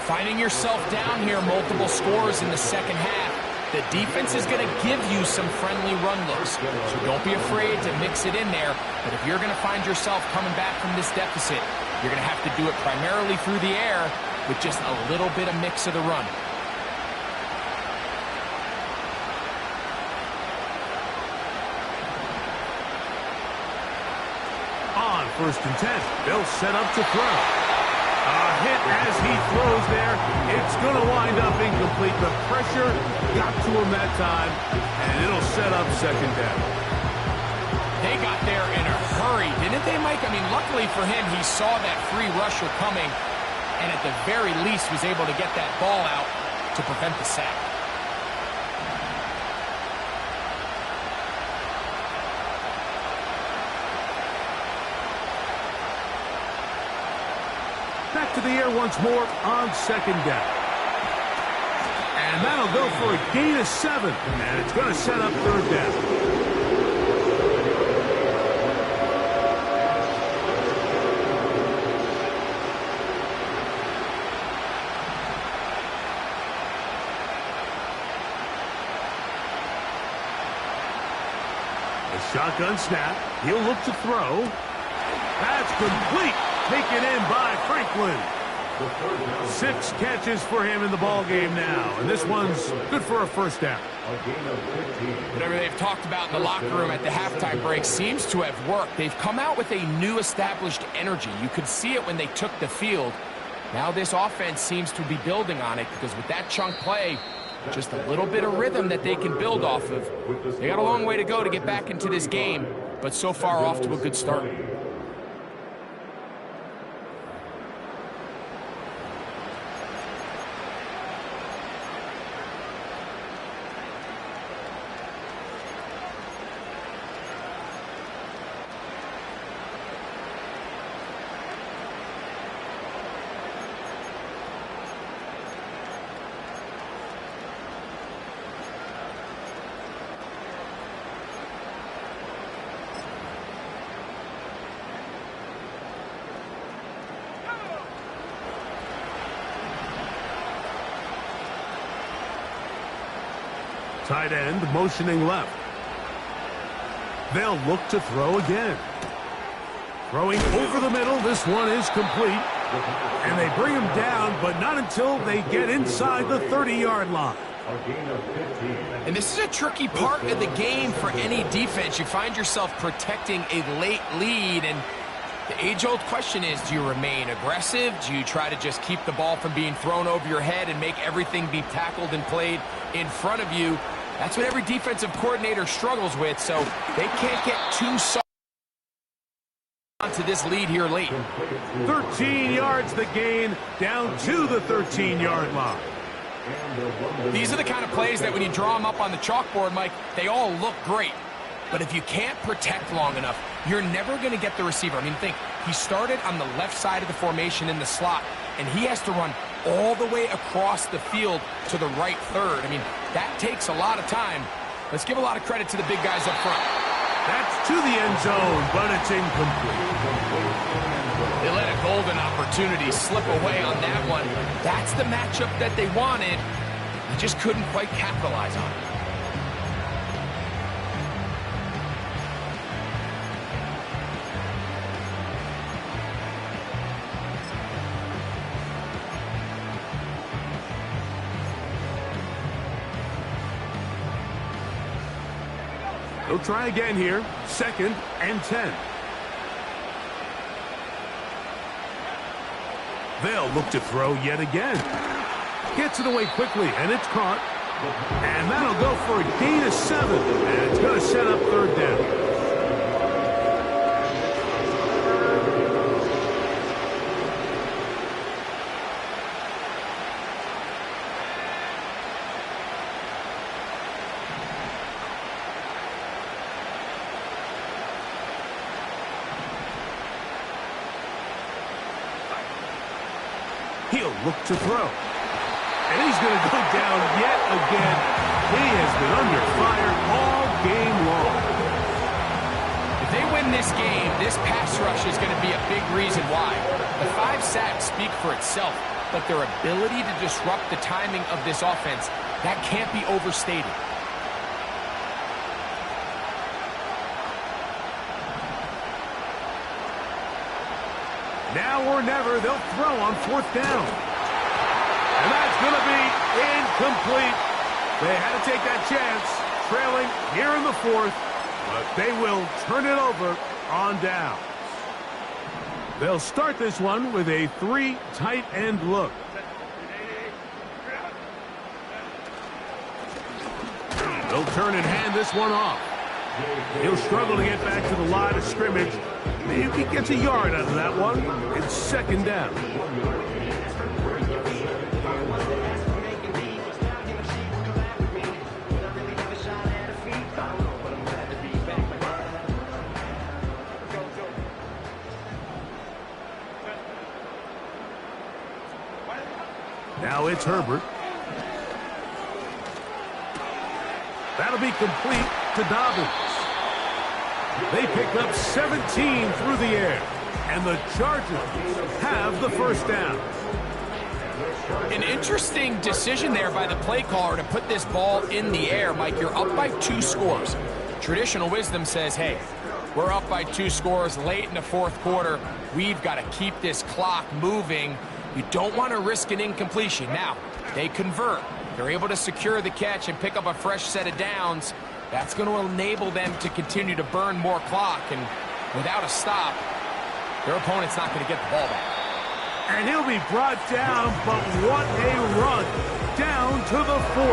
Finding yourself down here, multiple scores in the second half. The defense is going to give you some friendly run looks, so don't be afraid to mix it in there. But if you're going to find yourself coming back from this deficit, you're going to have to do it primarily through the air with just a little bit of mix of the run. On first and 10, they'll set up to throw. A hit as he throws there. It's going to wind up incomplete. The pressure got to him that time, and it'll set up second down. They got there in a hurry, didn't they, Mike? I mean, luckily for him, he saw that free rusher coming, and at the very least was able to get that ball out to prevent the sack. Back to the air once more on second down. And that'll go for a gain of 7, and it's going to set up third down. Shotgun snap. He'll look to throw. That's complete. Taken in by Franklin. 6 catches for him in the ball game now, and this one's good for a first down. Whatever they've talked about in the locker room at the halftime break seems to have worked. They've come out with a new established energy. You could see it when they took the field. Now this offense seems to be building on it, because with that chunk play, just a little bit of rhythm that they can build off of. They got a long way to go to get back into this game, but so far off to a good start. Tight end motioning left. They'll look to throw again. Throwing over the middle. This one is complete. And they bring him down, but not until they get inside the 30-yard line. And this is a tricky part of the game for any defense. You find yourself protecting a late lead, and the age-old question is, do you remain aggressive? Do you try to just keep the ball from being thrown over your head and make everything be tackled and played in front of you? That's what every defensive coordinator struggles with, so they can't get too soft onto this lead here late. 13 yards the gain, down to the 13-yard line. These are the kind of plays that when you draw them up on the chalkboard, Mike, they all look great. But if you can't protect long enough, you're never going to get the receiver. I mean, think, he started on the left side of the formation in the slot, and he has to run all the way across the field to the right third. I mean, that takes a lot of time. Let's give a lot of credit to the big guys up front. That's to the end zone, but it's incomplete. They let a golden opportunity slip away on that one. That's the matchup that they wanted. They just couldn't quite capitalize on it. They'll try again here. 2nd and 10. They'll look to throw yet again. Gets it away quickly, and it's caught. And that'll go for a gain of 7. And it's going to set up 3rd down. He'll look to throw. And he's going to go down yet again. He has been under fire all game long. If they win this game, this pass rush is going to be a big reason why. The 5 sacks speak for itself, but their ability to disrupt the timing of this offense, that can't be overstated. Now or never, they'll throw on 4th down. And that's going to be incomplete. They had to take that chance, trailing here in the 4th, but they will turn it over on downs. They'll start this one with a 3 tight end look. They'll turn and hand this one off. He'll struggle to get back to the line of scrimmage. Maybe he gets a yard out of that one. It's 2nd down. Now it's Herbert. That'll be complete to Dobbins. They pick up 17 through the air, and the Chargers have the 1st down. An interesting decision there by the play caller to put this ball in the air. Mike, you're up by 2 scores. Traditional wisdom says, hey, we're up by 2 scores late in the 4th quarter. We've got to keep this clock moving. You don't want to risk an incompletion. Now, they convert. They're able to secure the catch and pick up a fresh set of downs. That's going to enable them to continue to burn more clock, and without a stop, their opponent's not going to get the ball back. And he'll be brought down, but what a run down to the 40.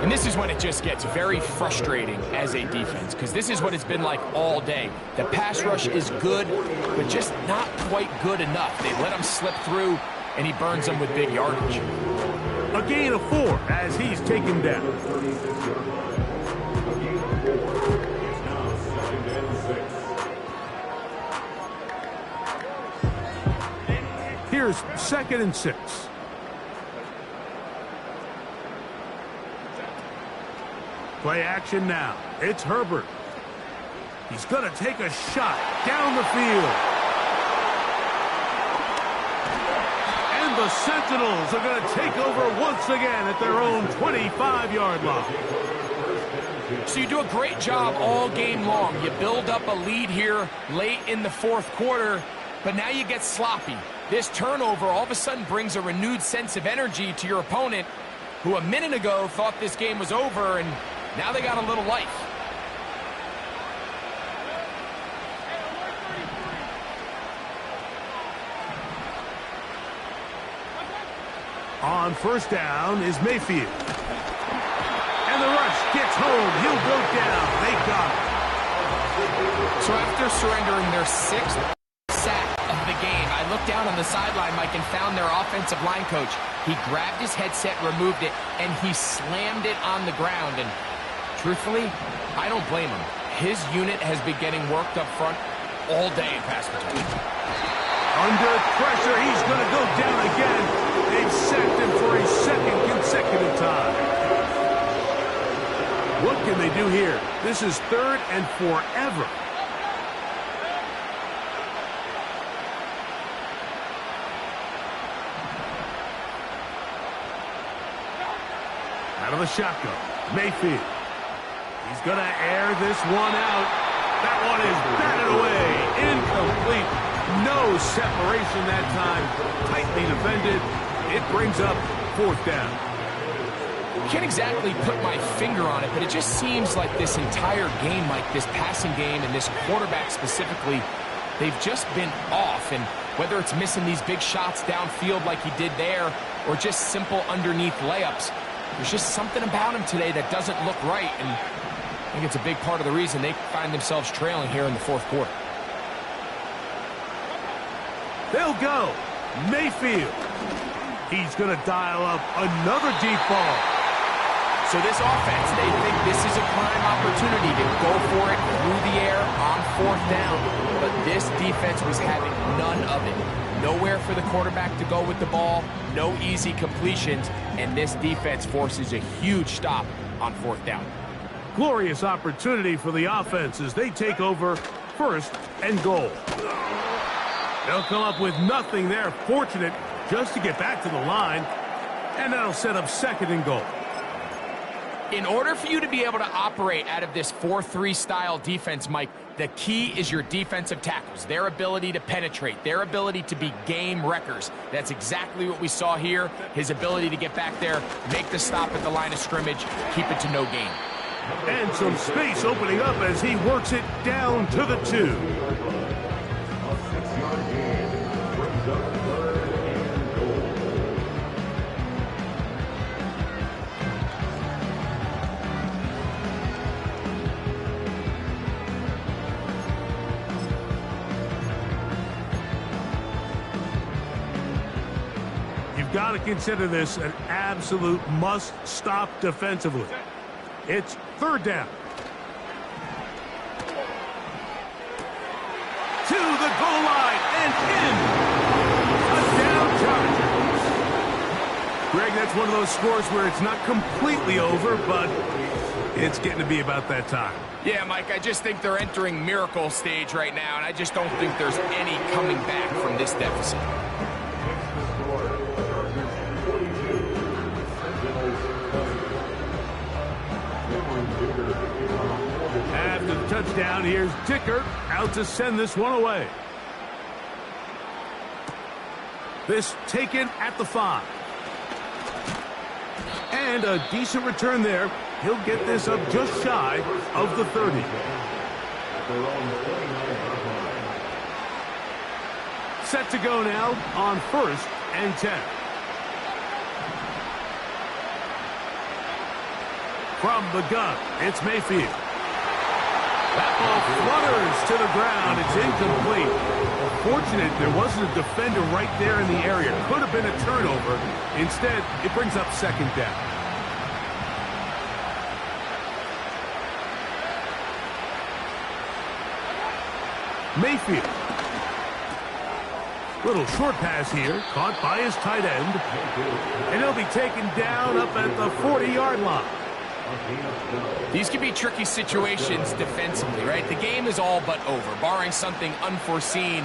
And this is when it just gets very frustrating as a defense, because this is what it's been like all day. The pass rush is good, but just not quite good enough. They let him slip through, and he burns them with big yardage. A gain of 4 as he's taken down. Here's 2nd and 6. Play action now. It's Herbert. He's going to take a shot down the field. And And the Sentinels are going to take over once again at their own 25-yard line. So you do a great job all game long. You build up a lead here late in the fourth quarter, but now you get sloppy. This turnover all of a sudden brings a renewed sense of energy to your opponent, who a minute ago thought this game was over, and now they got a little life. On first down is Mayfield. And the rush gets home. He'll go down. They got it. So after surrendering their sixth sack of the game, I looked down on the sideline, Mike, and found their offensive line coach. He grabbed his headset, removed it, and he slammed it on the ground. And truthfully, I don't blame him. His unit has been getting worked up front all day in pass protection. Under pressure, he's going to go down again. They've sacked him for a second consecutive time. What can they do here? This is third and forever. Out of the shotgun, Mayfield. He's going to air this one out. That one is batted away. Incomplete. No separation that time. Tightly defended. It brings up fourth down. Can't exactly put my finger on it, but it just seems like this entire game, like this passing game and this quarterback specifically, they've just been off. And whether it's missing these big shots downfield like he did there, or just simple underneath layups, there's just something about him today that doesn't look right. And I think it's a big part of the reason they find themselves trailing here in the fourth quarter. They'll go. Mayfield. He's going to dial up another deep ball. So this offense, they think this is a prime opportunity to go for it through the air on fourth down. But this defense was having none of it. Nowhere for the quarterback to go with the ball, no easy completions, and this defense forces a huge stop on fourth down. Glorious opportunity for the offense as they take over first and goal. They'll come up with nothing there. Fortunate just to get back to the line, and that'll set up second and goal. In order for you to be able to operate out of this 4-3 style defense, Mike, the key is your defensive tackles, their ability to penetrate, their ability to be game wreckers. That's exactly what we saw here, his ability to get back there, make the stop at the line of scrimmage, keep it to no gain. And some space opening up as he works it down to the 2. You've got to consider this an absolute must-stop defensively. It's third down. To the goal line and in. Touchdown Chargers. Greg, that's one of those scores where it's not completely over, but it's getting to be about that time. Yeah, Mike, I just think they're entering miracle stage right now, and I just don't think there's any coming back from this deficit. After the touchdown, here's Dicker out to send this one away. This taken at the 5. And a decent return there. He'll get this up just shy of the 30. Set to go now on first and 10. From the gun, it's Mayfield. That ball flutters to the ground. It's incomplete. Fortunate there wasn't a defender right there in the area. Could have been a turnover. Instead, it brings up second down. Mayfield. Little short pass here, caught by his tight end. And he'll be taken down up at the 40-yard line. These can be tricky situations defensively, right? The game is all but over. Barring something unforeseen,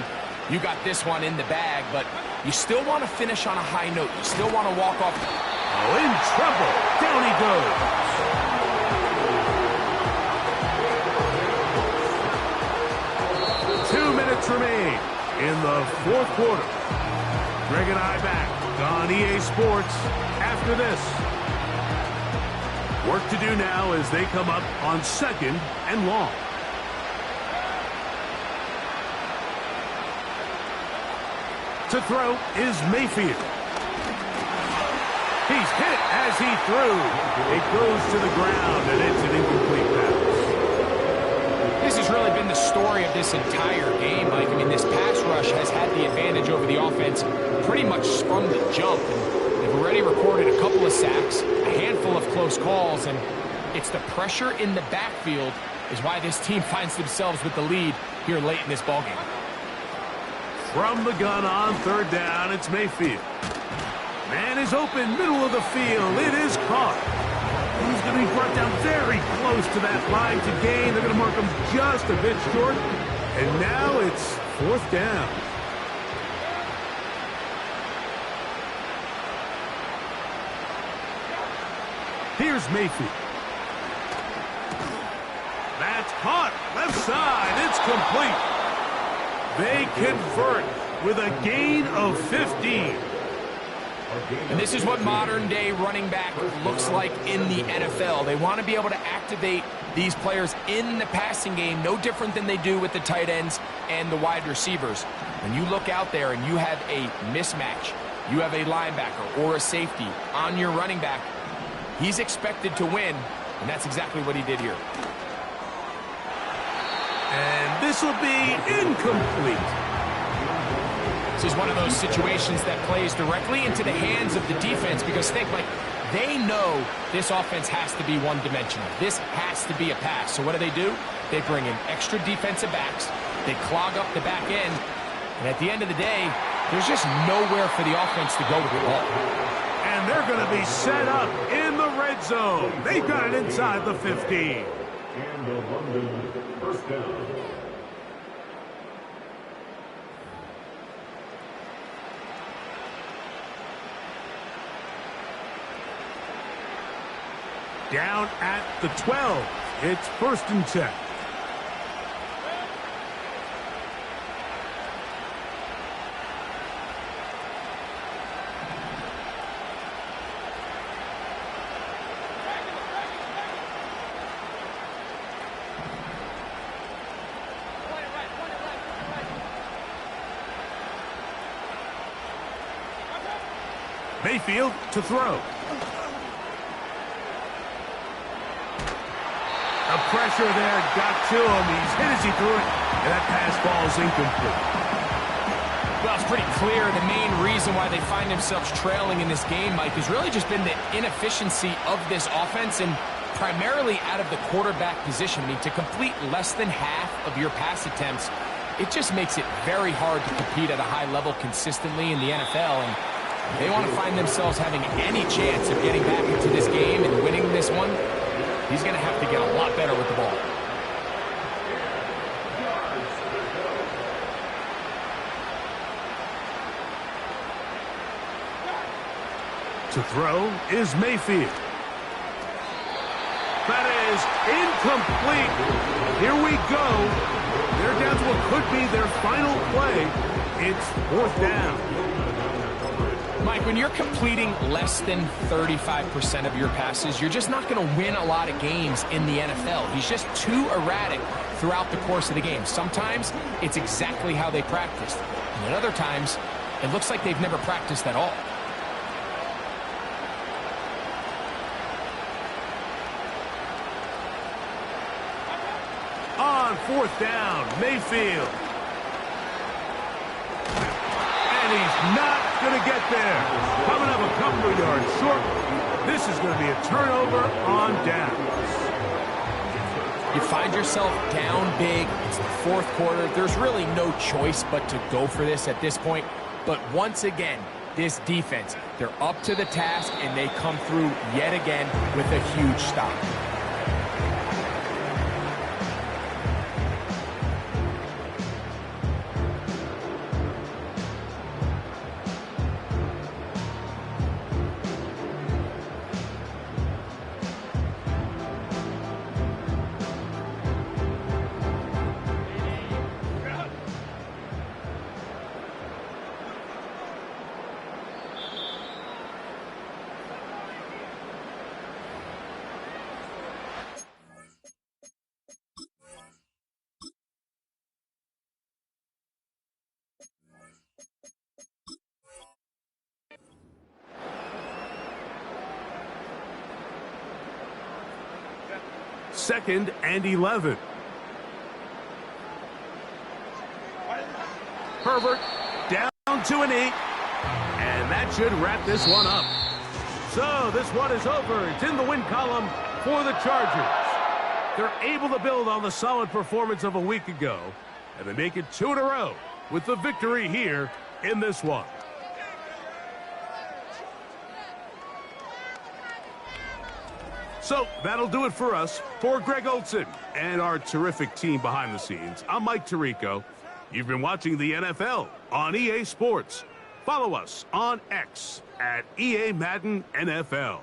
You got this one in the bag, but you still want to finish on a high note. You still want to walk off. Oh, in trouble. Down he goes. 2 minutes remain in the fourth quarter. Greg and I back on EA Sports after this. Work to do now as they come up on 2nd and long. To throw is Mayfield. He's hit as he threw. It goes to the ground, and it's an incomplete pass. This has really been the story of this entire game, Mike. I mean, this pass rush has had the advantage over the offense pretty much from the jump. And they've already recorded a couple of sacks, a handful of close calls, and it's the pressure in the backfield is why this team finds themselves with the lead here late in this ballgame. From the gun on 3rd down, it's Mayfield. Man is open, middle of the field. It is caught. He's going to be brought down very close to that line to gain. They're going to mark him just a bit short. And now it's 4th down. Here's Mayfield. That's caught. Left side. It's complete. They convert with a gain of 15. And this is what modern-day running back looks like in the NFL. They want to be able to activate these players in the passing game, no different than they do with the tight ends and the wide receivers. When you look out there and you have a mismatch, you have a linebacker or a safety on your running back, he's expected to win, and that's exactly what he did here. And this will be incomplete. This is one of those situations that plays directly into the hands of the defense because think, like, they know this offense has to be one-dimensional. This has to be a pass. So what do? They bring in extra defensive backs. They clog up the back end. And at the end of the day, there's just nowhere for the offense to go with the ball. And they're going to be set up in the red zone. They've got it inside the 15. And the London 1st down. Down at the 12. It's 1st and 10. Mayfield to throw. The pressure there got to him. He's hit as he threw it, and that pass ball is incomplete. Well, it's pretty clear the main reason why they find themselves trailing in this game, Mike, has really just been the inefficiency of this offense and primarily out of the quarterback position. I mean, to complete less than half of your pass attempts, it just makes it very hard to compete at a high level consistently in the NFL, and they want to find themselves having any chance of getting back into this game and winning this one. He's going to have to get a lot better with the ball. To throw is Mayfield. That is incomplete. Here we go. They're down to what could be their final play. It's 4th down. Mike, when you're completing less than 35% of your passes, you're just not going to win a lot of games in the NFL. He's just too erratic throughout the course of the game. Sometimes it's exactly how they practiced. And at other times, it looks like they've never practiced at all. On 4th down, Mayfield. And he's not going to get there. Coming up a couple of yards short. This is going to be a turnover on downs. You find yourself down big. It's the 4th quarter. There's really no choice but to go for this at this point. But once again, this defense, they're up to the task, and they come through yet again with a huge stop. 2nd and 11. Herbert down to an 8. And that should wrap this one up. So this one is over. It's in the win column for the Chargers. They're able to build on the solid performance of a week ago, and they make it 2 in a row with the victory here in this one. So that'll do it for us. For Greg Olson and our terrific team behind the scenes, I'm Mike Tirico. You've been watching the NFL on EA Sports. Follow us on X at EA Madden NFL.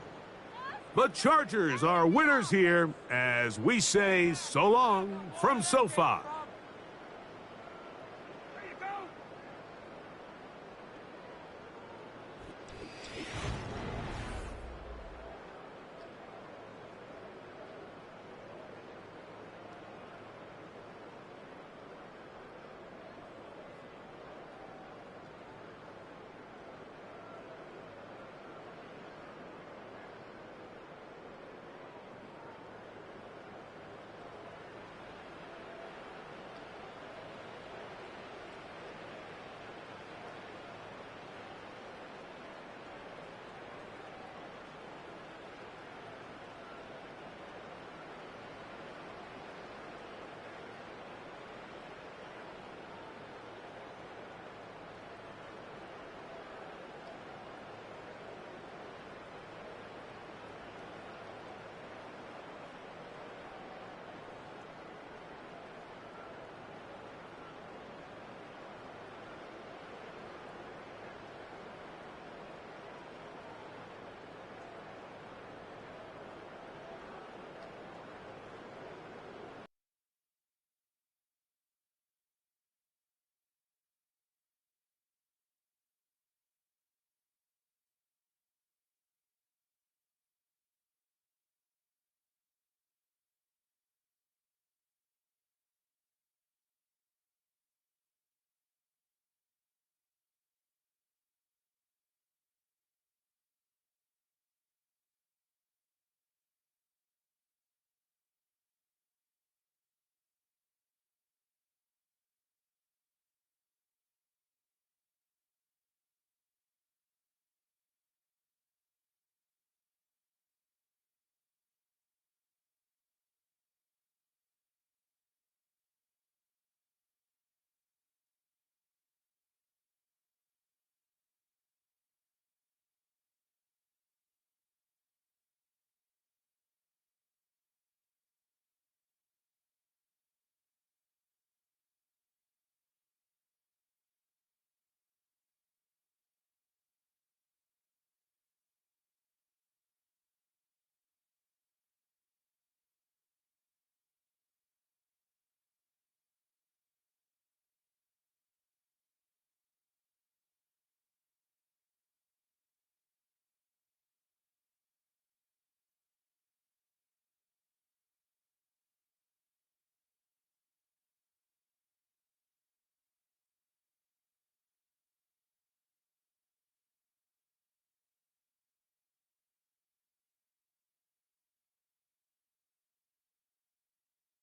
The Chargers are winners here as we say so long from SoFi.